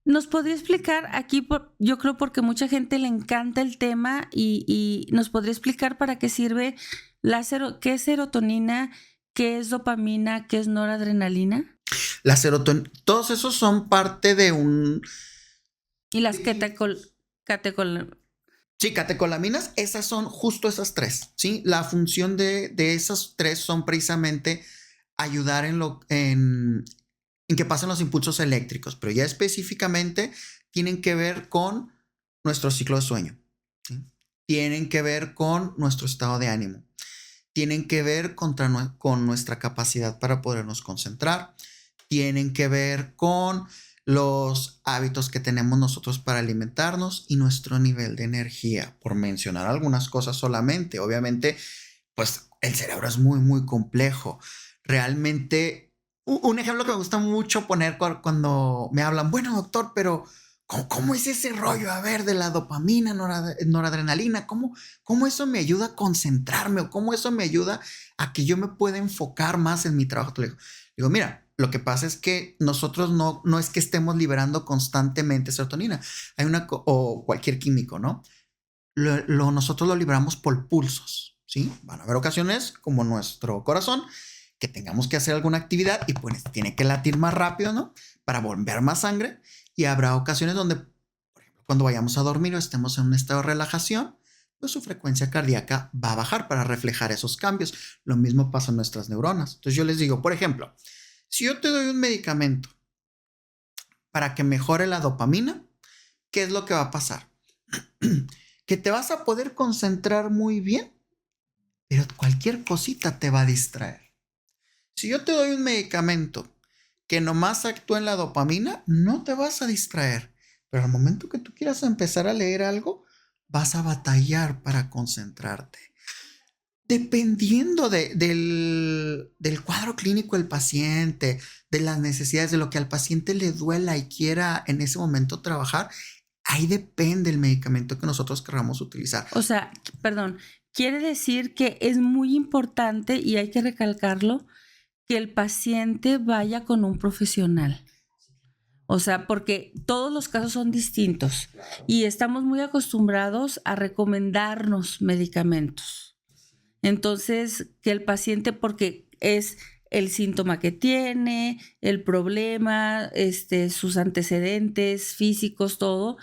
¿Nos podría explicar aquí, yo creo porque mucha gente le encanta el tema y nos podría explicar para qué sirve qué es serotonina, qué es dopamina, qué es noradrenalina? La serotonina, todos esos son parte de un... Y las catecol Sí, catecolaminas, esas son justo esas tres, ¿sí? La función de esas tres son precisamente ayudar en que pasen los impulsos eléctricos, pero ya específicamente tienen que ver con nuestro ciclo de sueño, ¿sí? Tienen que ver con nuestro estado de ánimo, tienen que ver con nuestra capacidad para podernos concentrar, tienen que ver con los hábitos que tenemos nosotros para alimentarnos y nuestro nivel de energía, por mencionar algunas cosas solamente. Obviamente, pues el cerebro es muy, muy complejo. Realmente, un ejemplo que me gusta mucho poner cuando me hablan, bueno, doctor, pero ¿cómo es ese rollo? A ver, de la dopamina, noradrenalina, ¿cómo eso me ayuda a concentrarme o cómo eso me ayuda a que yo me pueda enfocar más en mi trabajo? Le digo, mira, lo que pasa es que nosotros no es que estemos liberando constantemente serotonina, o cualquier químico, ¿no? Nosotros lo liberamos por pulsos, ¿sí? Van a haber ocasiones como nuestro corazón que tengamos que hacer alguna actividad y pues tiene que latir más rápido, ¿no? Para bombear más sangre. Y habrá ocasiones donde, por ejemplo, cuando vayamos a dormir o estemos en un estado de relajación, pues su frecuencia cardíaca va a bajar para reflejar esos cambios. Lo mismo pasa en nuestras neuronas. Entonces yo les digo, por ejemplo, si yo te doy un medicamento para que mejore la dopamina, ¿qué es lo que va a pasar? Que te vas a poder concentrar muy bien, pero cualquier cosita te va a distraer. Si yo te doy un medicamento que nomás actúa en la dopamina, no te vas a distraer. Pero al momento que tú quieras empezar a leer algo, vas a batallar para concentrarte. Dependiendo del cuadro clínico del paciente, de las necesidades, de lo que al paciente le duela y quiera en ese momento trabajar, ahí depende el medicamento que nosotros queramos utilizar. O sea, perdón, quiere decir que es muy importante y hay que recalcarlo, que el paciente vaya con un profesional. O sea, porque todos los casos son distintos y estamos muy acostumbrados a recomendarnos medicamentos. Entonces, que el paciente, porque es el síntoma que tiene, el problema, sus antecedentes físicos, todo,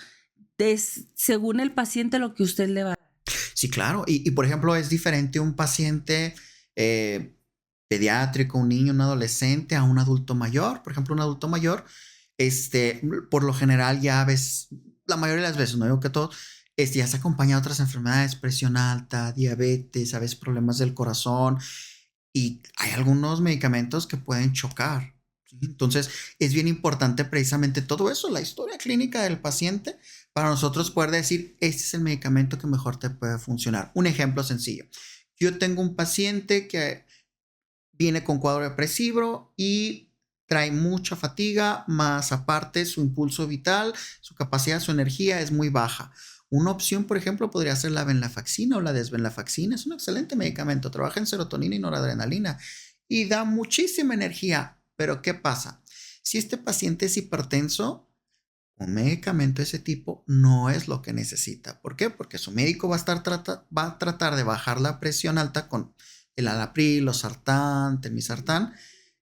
es según el paciente lo que usted le va a dar. Sí, claro. Y por ejemplo, es diferente un paciente pediátrico, un niño, un adolescente, a un adulto mayor. Por ejemplo, un adulto mayor, por lo general ya ves, la mayoría de las veces, no digo que todo, ya se acompaña de otras enfermedades, presión alta, diabetes, a veces problemas del corazón, y hay algunos medicamentos que pueden chocar, ¿sí? Entonces, es bien importante precisamente todo eso, la historia clínica del paciente, para nosotros poder decir, este es el medicamento que mejor te puede funcionar. Un ejemplo sencillo. Yo tengo un paciente que viene con cuadro depresivo y trae mucha fatiga, más aparte su impulso vital, su capacidad, su energía es muy baja. Una opción, por ejemplo, podría ser la venlafaxina o la desvenlafaxina. Es un excelente medicamento, trabaja en serotonina y noradrenalina y da muchísima energía. Pero ¿qué pasa? Si este paciente es hipertenso, un medicamento de ese tipo no es lo que necesita. ¿Por qué? Porque su médico va a tratar de bajar la presión alta con el Alapril, losartán, telmisartán,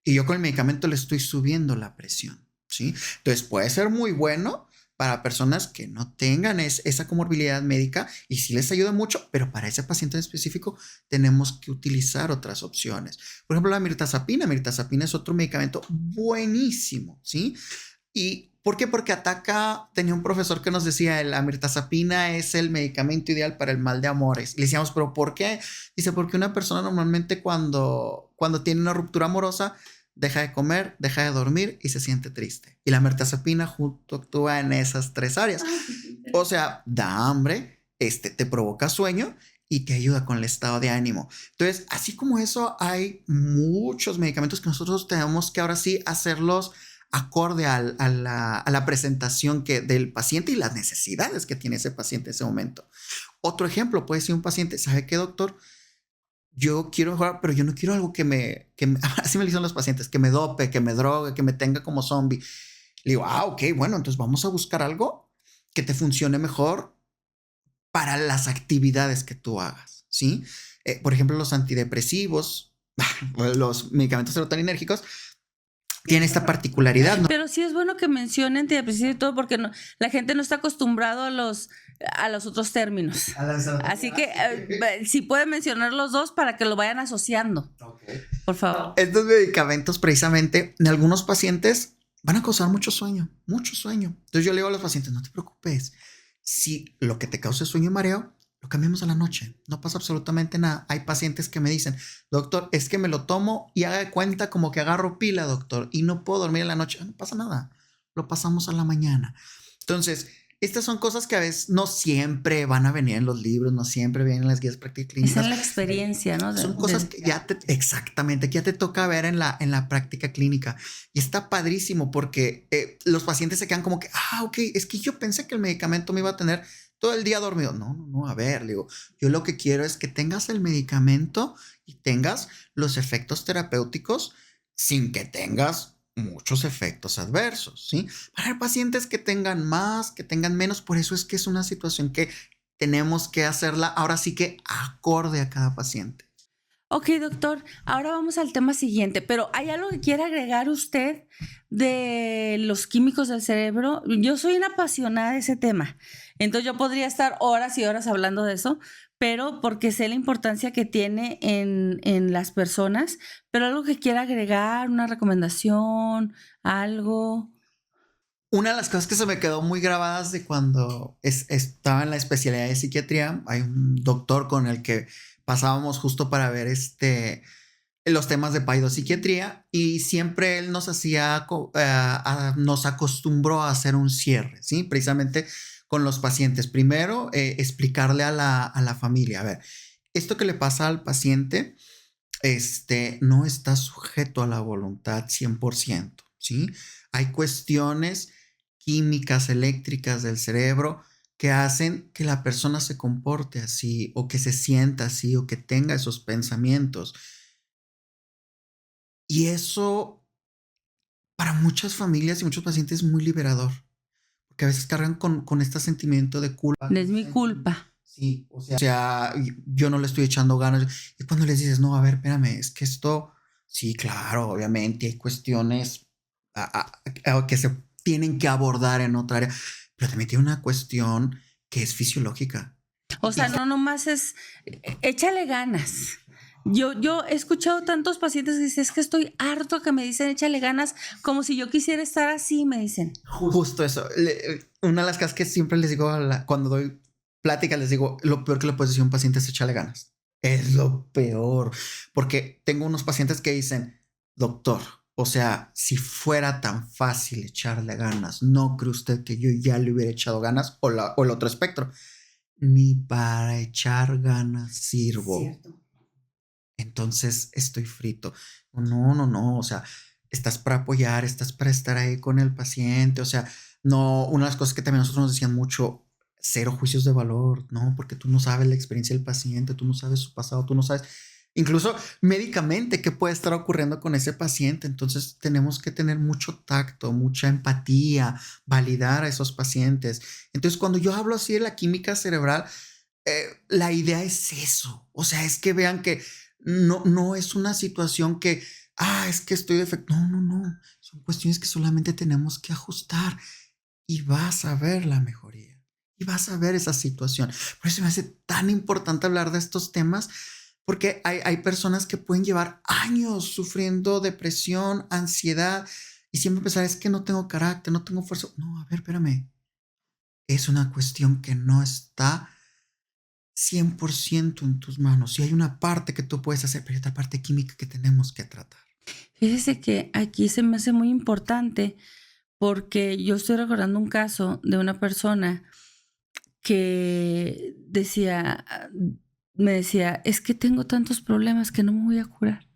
y yo con el medicamento le estoy subiendo la presión, ¿sí? Entonces puede ser muy bueno para personas que no tengan esa comorbilidad médica y sí les ayuda mucho, pero para ese paciente en específico tenemos que utilizar otras opciones. Por ejemplo, la mirtazapina. Mirtazapina es otro medicamento buenísimo, ¿sí? ¿Y por qué? Porque tenía un profesor que nos decía, la mirtazapina es el medicamento ideal para el mal de amores. Le decíamos, ¿pero por qué? Dice, porque una persona normalmente cuando tiene una ruptura amorosa, deja de comer, deja de dormir y se siente triste. Y la mirtazapina justo actúa en esas tres áreas. O sea, da hambre, te provoca sueño y te ayuda con el estado de ánimo. Entonces, así como eso, hay muchos medicamentos que nosotros tenemos que ahora sí hacerlos acorde a la presentación del paciente y las necesidades que tiene ese paciente en ese momento. Otro ejemplo puede ser un paciente, ¿sabe qué, doctor? Yo quiero mejorar, pero yo no quiero algo así me dicen los pacientes, que me dope, que me drogue, que me tenga como zombie. Le digo, ok, bueno, entonces vamos a buscar algo que te funcione mejor para las actividades que tú hagas, ¿sí? Por ejemplo, los antidepresivos, los medicamentos serotoninérgicos, tienen esta particularidad, ¿no? Pero sí es bueno que mencione antidepresivos y todo porque no, la gente no está acostumbrado a los otros términos. Así que si puede mencionar los dos para que lo vayan asociando. Okay. Por favor. Estos medicamentos precisamente en algunos pacientes van a causar mucho sueño, mucho sueño. Entonces yo le digo a los pacientes, no te preocupes, si lo que te causa sueño y mareo, lo cambiamos a la noche, no pasa absolutamente nada. Hay pacientes que me dicen, doctor, es que me lo tomo y haga de cuenta como que agarro pila, doctor, y no puedo dormir en la noche. No pasa nada, lo pasamos a la mañana. Entonces, estas son cosas que a veces no siempre van a venir en los libros, no siempre vienen en las guías prácticas clínicas. Esa es la experiencia, ¿no? Son cosas que ya te, exactamente, que ya te toca ver en la práctica clínica. Y está padrísimo porque los pacientes se quedan como que, ok, es que yo pensé que el medicamento me iba a tener todo el día dormido. No, a ver, digo, yo lo que quiero es que tengas el medicamento y tengas los efectos terapéuticos sin que tengas muchos efectos adversos, ¿sí? Para pacientes que tengan más, que tengan menos, por eso es que es una situación que tenemos que hacerla ahora sí que acorde a cada paciente. Ok, doctor, ahora vamos al tema siguiente, pero ¿hay algo que quiera agregar usted de los químicos del cerebro? Yo soy una apasionada de ese tema, entonces yo podría estar horas y horas hablando de eso, pero porque sé la importancia que tiene en las personas, pero algo que quiera agregar, una recomendación, algo. Una de las cosas que se me quedó muy grabadas de cuando estaba en la especialidad de psiquiatría, hay un doctor con el que pasábamos justo para ver los temas de paidopsiquiatría y siempre él nos nos acostumbró a hacer un cierre, ¿sí? Precisamente con los pacientes. Primero, explicarle a la familia, a ver, esto que le pasa al paciente, no está sujeto a la voluntad 100%, ¿sí? Hay cuestiones químicas, eléctricas del cerebro que hacen que la persona se comporte así o que se sienta así o que tenga esos pensamientos. Y eso para muchas familias y muchos pacientes es muy liberador, porque a veces cargan con este sentimiento de culpa. Es mi culpa. Sí, o sea, yo no le estoy echando ganas. Y cuando les dices, no, a ver, espérame, es que esto, sí, claro, obviamente hay cuestiones que se tienen que abordar en otra área, pero también tiene una cuestión que es fisiológica. O sea, no nomás es, échale ganas. Yo he escuchado tantos pacientes que dicen, es que estoy harto que me dicen échale ganas, como si yo quisiera estar así, me dicen. Justo eso. Una de las cosas que siempre les digo cuando doy plática, les digo, lo peor que le puedes decir a un paciente es échale ganas. Es lo peor. Porque tengo unos pacientes que dicen, doctor, o sea, si fuera tan fácil echarle ganas, ¿no cree usted que yo ya le hubiera echado ganas? O el otro espectro. Ni para echar ganas sirvo. Cierto. Entonces estoy frito. No. O sea, estás para apoyar, estás para estar ahí con el paciente. O sea, no, una de las cosas que también nosotros nos decían mucho, cero juicios de valor, ¿no? Porque tú no sabes la experiencia del paciente, tú no sabes su pasado, tú no sabes incluso médicamente qué puede estar ocurriendo con ese paciente. Entonces tenemos que tener mucho tacto, mucha empatía, validar a esos pacientes. Entonces cuando yo hablo así de la química cerebral, la idea es eso. O sea, es que vean que no es una situación que, es que estoy defecto. No. Son cuestiones que solamente tenemos que ajustar y vas a ver la mejoría y vas a ver esa situación. Por eso me hace tan importante hablar de estos temas, porque hay personas que pueden llevar años sufriendo depresión, ansiedad y siempre pensar, es que no tengo carácter, no tengo fuerza. No, a ver, espérame. Es una cuestión que no está 100% en tus manos. Sí hay una parte que tú puedes hacer, pero hay otra parte química que tenemos que tratar. Fíjese que aquí se me hace muy importante porque yo estoy recordando un caso de una persona que me decía, es que tengo tantos problemas que no me voy a curar.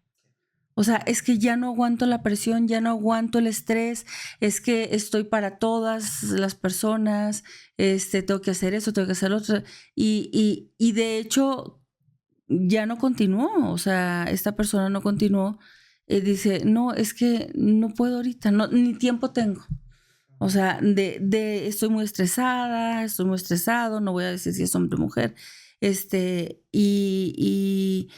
O sea, es que ya no aguanto la presión, ya no aguanto el estrés, es que estoy para todas las personas, tengo que hacer eso, tengo que hacer lo otro. Y de hecho, ya no continuó, o sea, esta persona no continuó. Dice, no, es que no puedo ahorita, no, ni tiempo tengo. O sea, estoy muy estresada, estoy muy estresado, no voy a decir si es hombre o mujer, y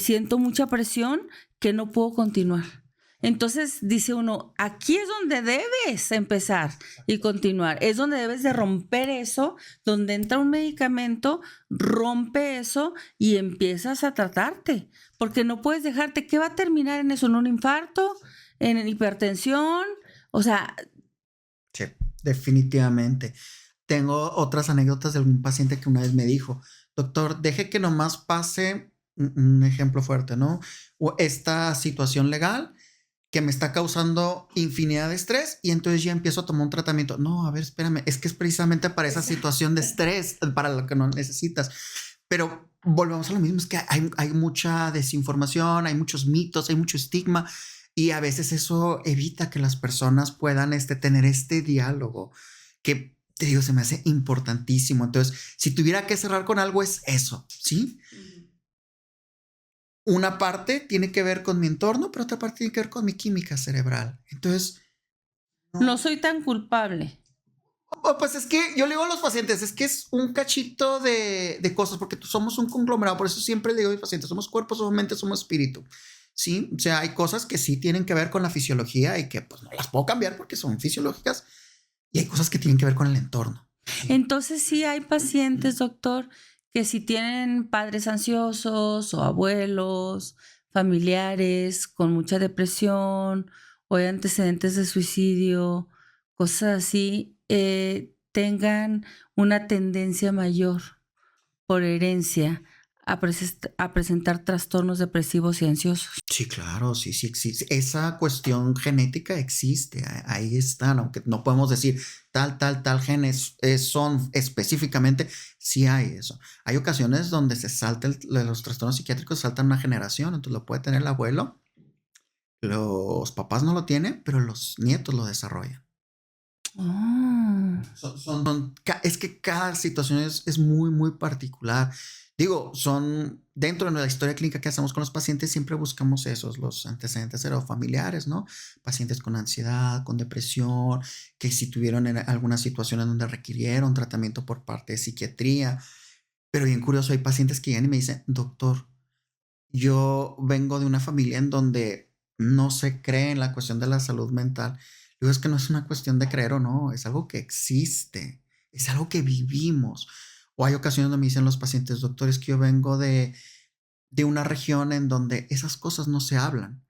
siento mucha presión que no puedo continuar. Entonces dice uno, aquí es donde debes empezar y continuar, es donde debes de romper eso, donde entra un medicamento, rompe eso y empiezas a tratarte, porque no puedes dejarte, ¿qué va a terminar en eso? ¿En un infarto? ¿En hipertensión? O sea, Sí, definitivamente. Tengo otras anécdotas de algún paciente que una vez me dijo, doctor, deje que nomás pase un ejemplo fuerte, ¿no? O esta situación legal que me está causando infinidad de estrés y entonces ya empiezo a tomar un tratamiento. No, a ver, espérame, es que es precisamente para esa situación de estrés, para lo que no necesitas. Pero volvemos a lo mismo, es que hay mucha desinformación, hay muchos mitos, hay mucho estigma y a veces eso evita que las personas puedan tener este diálogo que, te digo, se me hace importantísimo. Entonces, si tuviera que cerrar con algo es eso, ¿sí? Una parte tiene que ver con mi entorno, pero otra parte tiene que ver con mi química cerebral. Entonces, no soy tan culpable. pues es que yo le digo a los pacientes, es que es un cachito de cosas, porque somos un conglomerado, por eso siempre le digo a mis pacientes, somos cuerpo, somos mente, somos espíritu, ¿sí? O sea, hay cosas que sí tienen que ver con la fisiología y que pues no las puedo cambiar porque son fisiológicas, y hay cosas que tienen que ver con el entorno. ¿Sí? Entonces sí hay pacientes, doctor, que si tienen padres ansiosos o abuelos, familiares con mucha depresión o hay antecedentes de suicidio, cosas así, tengan una tendencia mayor por herencia a presentar trastornos depresivos y ansiosos. Sí, claro, sí, sí existe. Esa cuestión genética existe, ahí están, aunque no podemos decir tal genes son específicamente, sí hay eso. Hay ocasiones donde se salta los trastornos psiquiátricos, saltan una generación, entonces lo puede tener el abuelo, los papás no lo tienen, pero los nietos lo desarrollan. Oh. Es que cada situación es muy, muy particular. Digo, son dentro de la historia clínica que hacemos con los pacientes, siempre buscamos esos, los antecedentes familiares, ¿no? Pacientes con ansiedad, con depresión, que si tuvieron en alguna situación en donde requirieron tratamiento por parte de psiquiatría. Pero bien curioso, hay pacientes que llegan y me dicen, doctor, yo vengo de una familia en donde no se cree en la cuestión de la salud mental. Digo, es que no es una cuestión de creer o no, es algo que existe, es algo que vivimos. O hay ocasiones donde me dicen los pacientes, doctores, que yo vengo de una región en donde esas cosas no se hablan.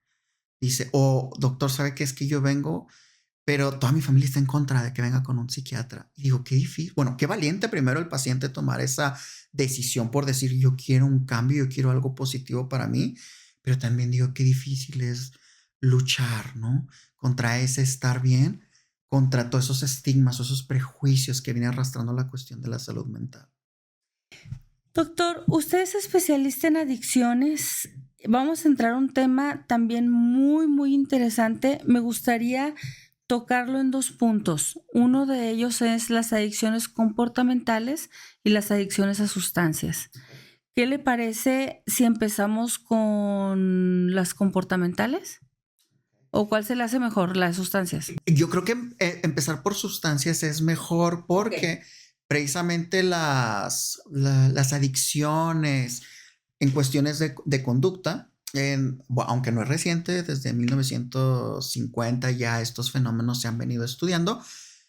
Dice, o doctor, ¿sabe qué es que yo vengo? Pero toda mi familia está en contra de que venga con un psiquiatra. Y digo, qué difícil. Bueno, qué valiente primero el paciente tomar esa decisión por decir, yo quiero un cambio, yo quiero algo positivo para mí. Pero también digo, qué difícil es luchar, ¿no? Contra ese estar bien, contra todos esos estigmas, esos prejuicios que viene arrastrando la cuestión de la salud mental. Doctor, usted es especialista en adicciones. Vamos a entrar a un tema también muy, muy interesante. Me gustaría tocarlo en dos puntos. Uno de ellos es las adicciones comportamentales y las adicciones a sustancias. ¿Qué le parece si empezamos con las comportamentales? ¿O cuál se le hace mejor, las sustancias? Yo creo que empezar por sustancias es mejor porque precisamente las adicciones en cuestiones de conducta, aunque no es reciente, desde 1950 ya estos fenómenos se han venido estudiando.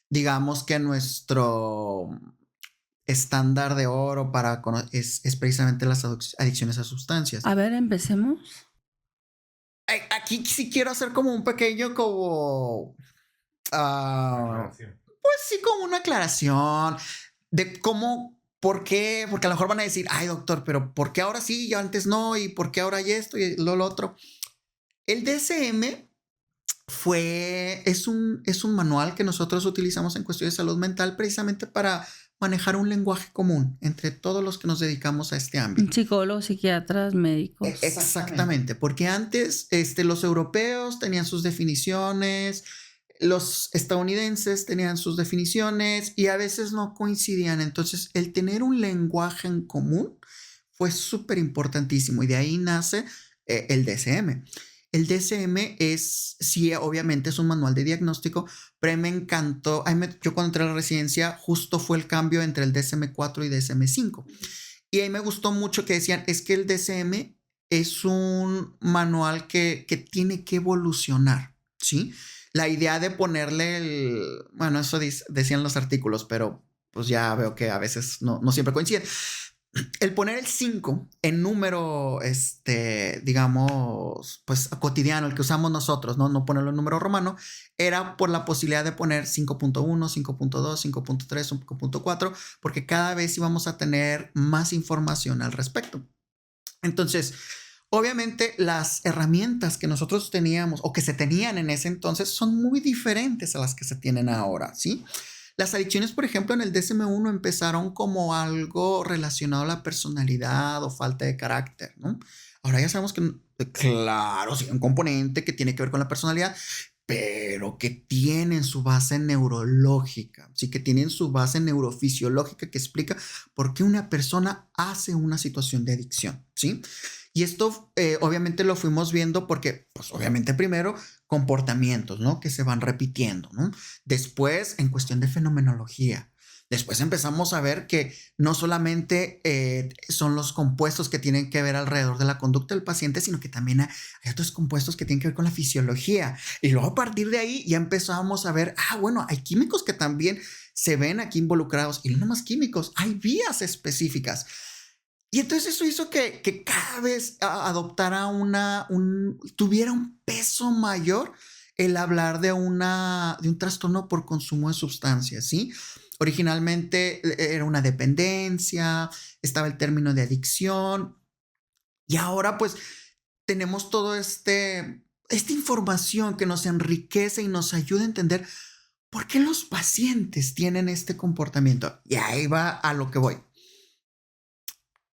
Digamos que nuestro estándar de oro es precisamente las adicciones a sustancias. A ver, empecemos. Aquí sí quiero hacer como un pequeño pues sí, como una aclaración de cómo, por qué, porque a lo mejor van a decir, ay doctor, pero ¿por qué ahora sí y antes no? ¿Y por qué ahora hay esto y lo otro? El DSM es un manual que nosotros utilizamos en cuestiones de salud mental precisamente para manejar un lenguaje común entre todos los que nos dedicamos a este ámbito. Psicólogos, psiquiatras, médicos. Exactamente, porque antes los europeos tenían sus definiciones, los estadounidenses tenían sus definiciones y a veces no coincidían. Entonces, el tener un lenguaje en común fue súper importantísimo y de ahí nace el DSM. el DSM es, sí, obviamente es un manual de diagnóstico, pero me encantó. Yo cuando entré a la residencia, justo fue el cambio entre el DSM-4 y DSM-5. Y ahí me gustó mucho que decían, es que el DSM es un manual que tiene que evolucionar, ¿sí? La idea de ponerle bueno, eso decían los artículos, pero pues ya veo que a veces no siempre coinciden. El poner el 5 en número, digamos, pues cotidiano, el que usamos nosotros, no ponerlo en número romano, era por la posibilidad de poner 5.1, 5.2, 5.3, 5.4, porque cada vez íbamos a tener más información al respecto. Entonces, obviamente las herramientas que nosotros teníamos o que se tenían en ese entonces son muy diferentes a las que se tienen ahora, ¿sí? Las adicciones, por ejemplo, en el DSM-1 empezaron como algo relacionado a la personalidad o falta de carácter, ¿no? Ahora ya sabemos que, claro, sí, un componente que tiene que ver con la personalidad, pero que tienen su base neurológica, sí, que tienen su base neurofisiológica que explica por qué una persona hace una situación de adicción, ¿sí? Y esto obviamente lo fuimos viendo porque, pues obviamente primero, comportamientos, ¿no? Que se van repitiendo, ¿no? Después, en cuestión de fenomenología. Después empezamos a ver que no solamente son los compuestos que tienen que ver alrededor de la conducta del paciente, sino que también hay otros compuestos que tienen que ver con la fisiología. Y luego a partir de ahí ya empezamos a ver, bueno, hay químicos que también se ven aquí involucrados y no nomás químicos, hay vías específicas. Y entonces eso hizo que cada vez adoptara tuviera un peso mayor el hablar de un trastorno por consumo de sustancias, ¿sí? Originalmente era una dependencia, estaba el término de adicción y ahora pues tenemos todo esta información que nos enriquece y nos ayuda a entender por qué los pacientes tienen este comportamiento. Y ahí va a lo que voy.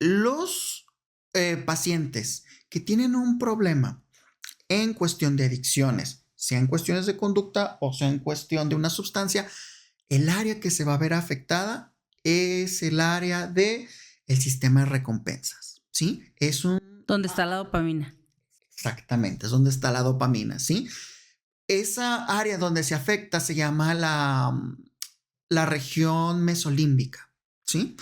Los pacientes que tienen un problema en cuestión de adicciones, sea en cuestiones de conducta o sea en cuestión de una sustancia, el área que se va a ver afectada es el área del sistema de recompensas, ¿sí? ¿Dónde está la dopamina? Exactamente, es donde está la dopamina, ¿sí? Esa área donde se afecta se llama la región mesolímbica, ¿sí?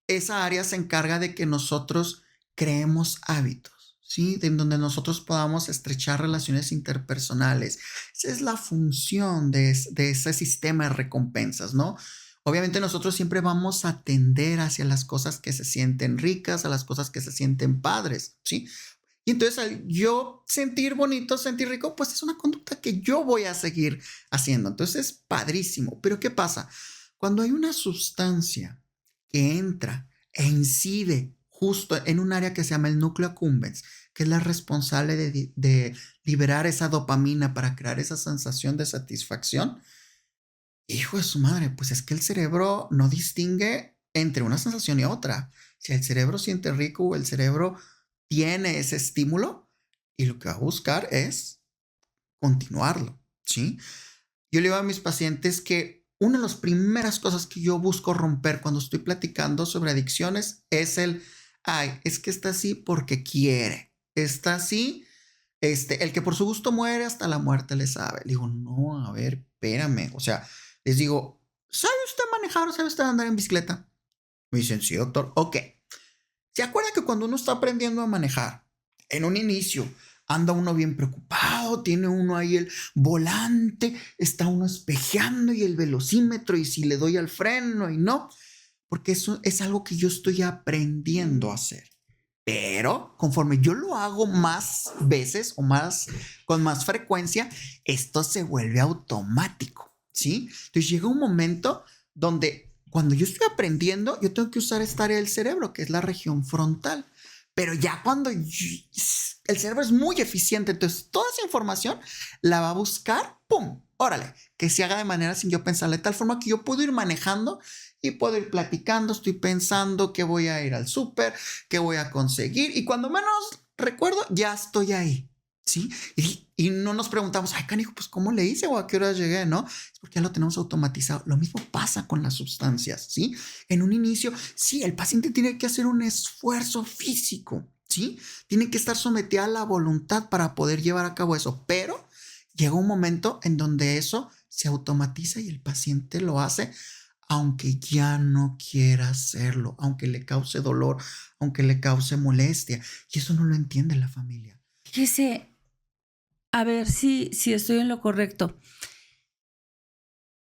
Esa área se encarga de que nosotros creemos hábitos, ¿sí? En donde nosotros podamos estrechar relaciones interpersonales. Esa es la función de ese sistema de recompensas, ¿no? Obviamente nosotros siempre vamos a tender hacia las cosas que se sienten ricas, a las cosas que se sienten padres, ¿sí? Y entonces al yo sentir bonito, sentir rico, pues es una conducta que yo voy a seguir haciendo. Entonces es padrísimo. Pero ¿qué pasa? Cuando hay una sustancia que entra e incide justo en un área que se llama el núcleo accumbens, que es la responsable de liberar esa dopamina para crear esa sensación de satisfacción, hijo de su madre, pues es que el cerebro no distingue entre una sensación y otra. Si el cerebro siente rico o el cerebro tiene ese estímulo y lo que va a buscar es continuarlo, ¿sí? Yo le digo a mis pacientes que una de las primeras cosas que yo busco romper cuando estoy platicando sobre adicciones es es que está así porque quiere. Está así, el que por su gusto muere, hasta la muerte le sabe. Le digo, no, a ver, espérame. O sea, les digo, ¿sabe usted manejar o sabe usted andar en bicicleta? Me dicen, sí, doctor. Ok. ¿Se acuerda que cuando uno está aprendiendo a manejar, en un inicio, anda uno bien preocupado, tiene uno ahí el volante, está uno espejeando y el velocímetro y si le doy al freno y no? Porque eso es algo que yo estoy aprendiendo a hacer. Pero conforme yo lo hago más veces o con más frecuencia, esto se vuelve automático, ¿sí? Entonces llega un momento donde cuando yo estoy aprendiendo, yo tengo que usar esta área del cerebro, que es la región frontal. Pero ya cuando el cerebro es muy eficiente, entonces toda esa información la va a buscar, ¡pum! Órale, que se haga de manera sin yo pensarle, de tal forma que yo puedo ir manejando y puedo ir platicando, estoy pensando que voy a ir al súper, que voy a conseguir, y cuando menos recuerdo, ya estoy ahí, ¿sí? Y no nos preguntamos, ay, canijo, pues ¿cómo le hice o a qué hora llegué? ¿No? Es porque ya lo tenemos automatizado. Lo mismo pasa con las sustancias, ¿sí? En un inicio, sí, el paciente tiene que hacer un esfuerzo físico, ¿sí? ¿sí? Tiene que estar sometida a la voluntad para poder llevar a cabo eso, pero llega un momento en donde eso se automatiza y el paciente lo hace aunque ya no quiera hacerlo, aunque le cause dolor, aunque le cause molestia. Y eso no lo entiende la familia. Fíjese, a ver si estoy en lo correcto.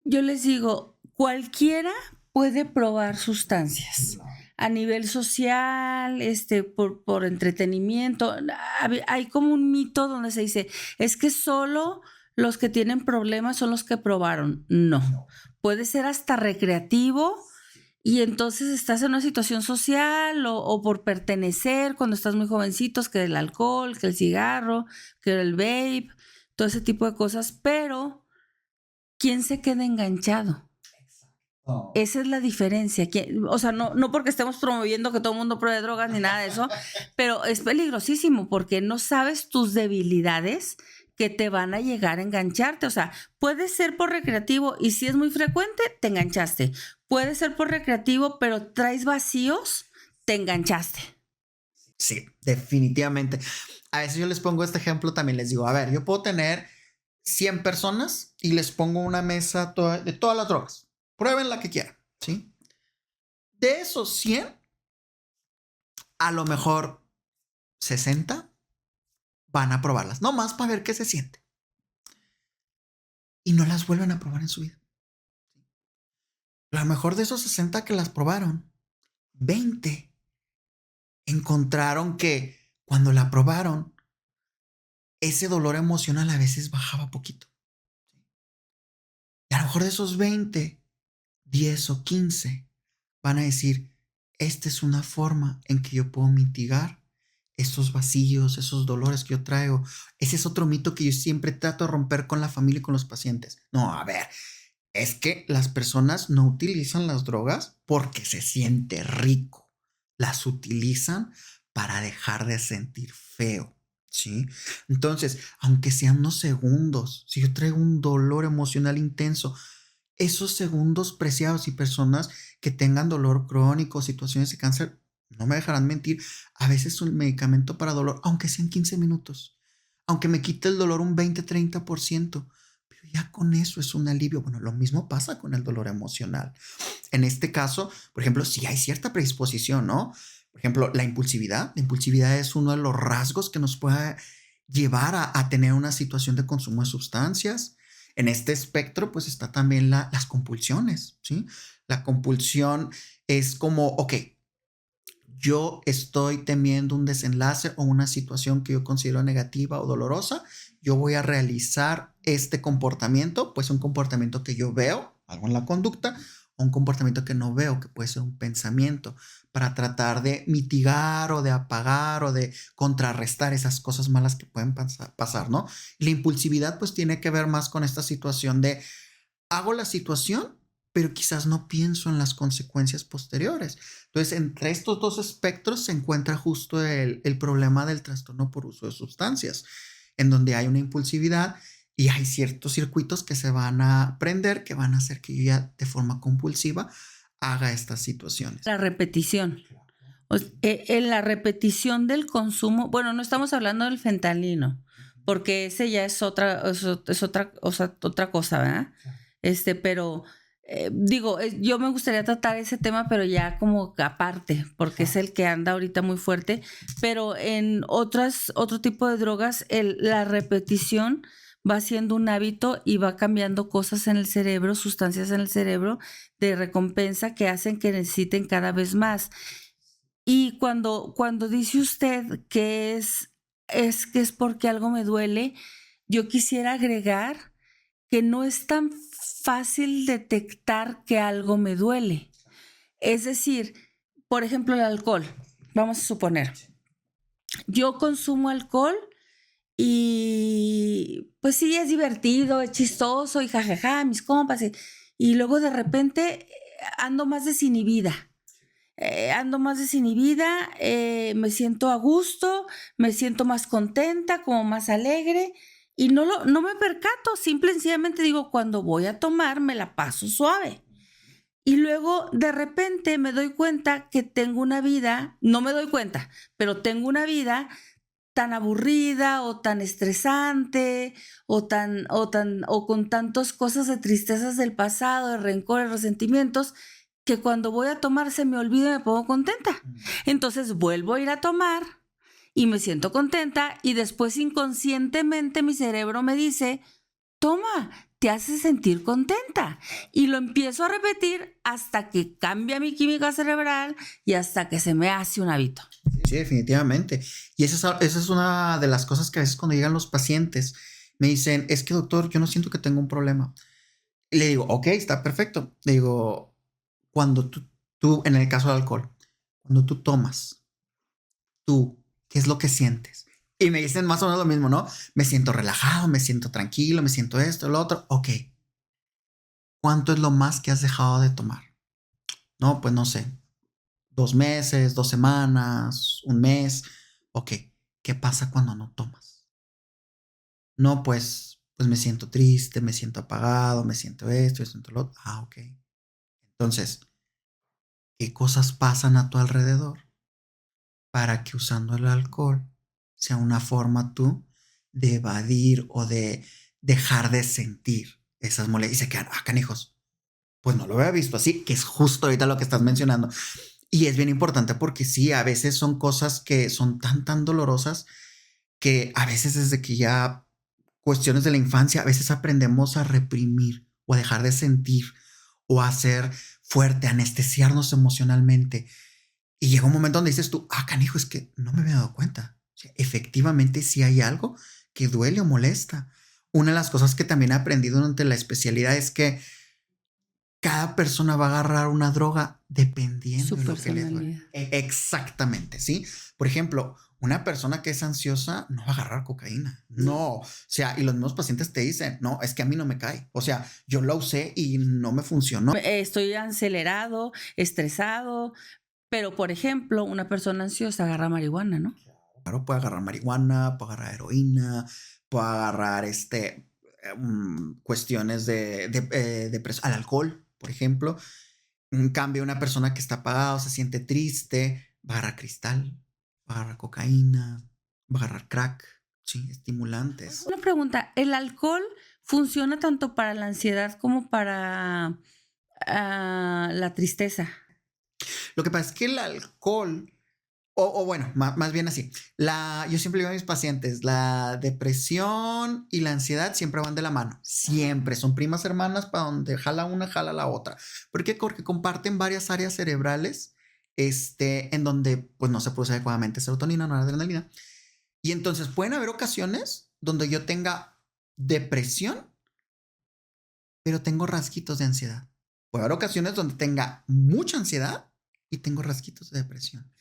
Yo les digo, cualquiera puede probar sustancias a nivel social, por entretenimiento. Hay como un mito donde se dice, es que solo los que tienen problemas son los que probaron. No, puede ser hasta recreativo y entonces estás en una situación social o por pertenecer cuando estás muy jovencitos, que el alcohol, que el cigarro, que el vape, todo ese tipo de cosas, pero ¿quién se queda enganchado? Esa es la diferencia. O sea, no porque estemos promoviendo que todo el mundo pruebe drogas ni nada de eso, pero es peligrosísimo porque no sabes tus debilidades que te van a llegar a engancharte. O sea, puede ser por recreativo y si es muy frecuente, te enganchaste. Puede ser por recreativo, pero traes vacíos, te enganchaste. Sí, definitivamente. A veces yo les pongo este ejemplo, también les digo, a ver, yo puedo tener 100 personas y les pongo una mesa de todas las drogas. Prueben la que quieran, ¿sí? De esos 100, a lo mejor 60 van a probarlas, no más para ver qué se siente. Y no las vuelven a probar en su vida. A lo mejor de esos 60 que las probaron, 20 encontraron que cuando la probaron, ese dolor emocional a veces bajaba poquito. Y a lo mejor de esos 20, 10 o 15 van a decir, esta es una forma en que yo puedo mitigar esos vacíos, esos dolores que yo traigo. Ese es otro mito que yo siempre trato de romper con la familia y con los pacientes. No, a ver, es que las personas no utilizan las drogas porque se siente rico. Las utilizan para dejar de sentir feo, ¿sí? Entonces, aunque sean unos segundos, si yo traigo un dolor emocional intenso, esos segundos preciados y personas que tengan dolor crónico, situaciones de cáncer, no me dejarán mentir, a veces un medicamento para dolor, aunque sean 15 minutos, aunque me quite el dolor un 20-30%, pero ya con eso es un alivio. Bueno, lo mismo pasa con el dolor emocional. En este caso, por ejemplo, sí hay cierta predisposición, ¿no? Por ejemplo, la impulsividad. La impulsividad es uno de los rasgos que nos puede llevar a tener una situación de consumo de sustancias. En este espectro, pues está también las compulsiones, ¿sí? La compulsión es como, ok, yo estoy temiendo un desenlace o una situación que yo considero negativa o dolorosa, yo voy a realizar este comportamiento, pues un comportamiento que yo veo, algo en la conducta, o un comportamiento que no veo, que puede ser un pensamiento, para tratar de mitigar o de apagar o de contrarrestar esas cosas malas que pueden pasar, ¿no? Y la impulsividad pues tiene que ver más con esta situación de hago la situación, pero quizás no pienso en las consecuencias posteriores. Entonces, entre estos dos espectros se encuentra justo el problema del trastorno por uso de sustancias, en donde hay una impulsividad y hay ciertos circuitos que se van a prender, que van a hacer que yo ya de forma compulsiva haga estas situaciones. La repetición. En la repetición del consumo, bueno, no estamos hablando del fentanilo, porque ese ya es otra cosa, ¿verdad? Pero digo, yo me gustaría tratar ese tema, pero ya como aparte, porque es el que anda ahorita muy fuerte. Pero en otro tipo de drogas, la repetición va siendo un hábito y va cambiando cosas en el cerebro, sustancias en el cerebro de recompensa que hacen que necesiten cada vez más. Y cuando dice usted que es porque algo me duele, yo quisiera agregar que no es tan fácil detectar que algo me duele. Es decir, por ejemplo, el alcohol. Vamos a suponer, yo consumo alcohol y pues sí, es divertido, es chistoso y jajaja, mis compas. Y luego de repente ando más desinhibida. Me siento a gusto, me siento más contenta, como más alegre y no me percato, simple y sencillamente digo, cuando voy a tomar me la paso suave. Y luego de repente me doy cuenta que tengo una vida, no me doy cuenta, pero tengo una vida tan aburrida o tan estresante o con tantas cosas de tristezas del pasado, de rencores, resentimientos, que cuando voy a tomar se me olvida y me pongo contenta. Entonces vuelvo a ir a tomar y me siento contenta y después inconscientemente mi cerebro me dice, toma, te hace sentir contenta. Y lo empiezo a repetir hasta que cambia mi química cerebral y hasta que se me hace un hábito. Sí, definitivamente. Y esa es una de las cosas que a veces cuando llegan los pacientes me dicen, es que doctor, yo no siento que tengo un problema. Y le digo, ok, está perfecto. Le digo, cuando tú, en el caso del alcohol, cuando tú tomas, ¿qué es lo que sientes? Y me dicen más o menos lo mismo, ¿no? Me siento relajado, me siento tranquilo, me siento esto, lo otro. Ok. ¿Cuánto es lo más que has dejado de tomar? No, pues no sé. 2 meses, 2 semanas, un mes. Ok. ¿Qué pasa cuando no tomas? No, pues me siento triste, me siento apagado, me siento esto, siento lo otro. Ah, ok. Entonces, ¿qué cosas pasan a tu alrededor para que usando el alcohol sea una forma tú de evadir o de dejar de sentir esas molestias? Y se quedan, canijos, pues no lo había visto así, que es justo ahorita lo que estás mencionando. Y es bien importante porque sí, a veces son cosas que son tan dolorosas que a veces desde que ya cuestiones de la infancia, a veces aprendemos a reprimir o a dejar de sentir o a ser fuerte, anestesiarnos emocionalmente. Y llega un momento donde dices tú, canijo, es que no me había dado cuenta. O sea, efectivamente sí hay algo que duele o molesta. Una de las cosas que también he aprendido durante la especialidad es que cada persona va a agarrar una droga dependiendo de lo que le duele. Exactamente, ¿sí? Por ejemplo, una persona que es ansiosa no va a agarrar cocaína. No. O sea, y los mismos pacientes te dicen, no, es que a mí no me cae. O sea, yo la usé y no me funcionó. Estoy acelerado, estresado, pero por ejemplo, una persona ansiosa agarra marihuana, ¿no? Claro, puede agarrar marihuana, puede agarrar heroína, puede agarrar cuestiones de depresión, al alcohol, por ejemplo. En cambio, una persona que está apagada o se siente triste, va a agarrar cristal, va a agarrar cocaína, va a agarrar crack, sí, estimulantes. Una pregunta, ¿el alcohol funciona tanto para la ansiedad como para la tristeza? Lo que pasa es que el alcohol, o bueno, más bien así, yo siempre digo a mis pacientes, la depresión y la ansiedad siempre van de la mano, siempre, son primas hermanas, para donde jala una, jala la otra. ¿Por qué? Porque comparten varias áreas cerebrales, en donde pues no se produce adecuadamente serotonina, noradrenalina. Y entonces pueden haber ocasiones donde yo tenga depresión, pero tengo rasquitos de ansiedad. Puede haber ocasiones donde tenga mucha ansiedad y tengo rasquitos de depresión.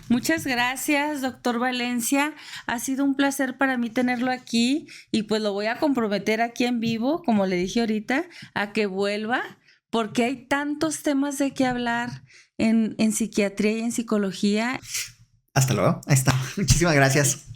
Muchas gracias, doctor Valencia. Ha sido un placer para mí tenerlo aquí y pues lo voy a comprometer aquí en vivo, como le dije ahorita, a que vuelva, porque hay tantos temas de qué hablar en psiquiatría y en psicología. Hasta luego. Ahí está. Muchísimas gracias.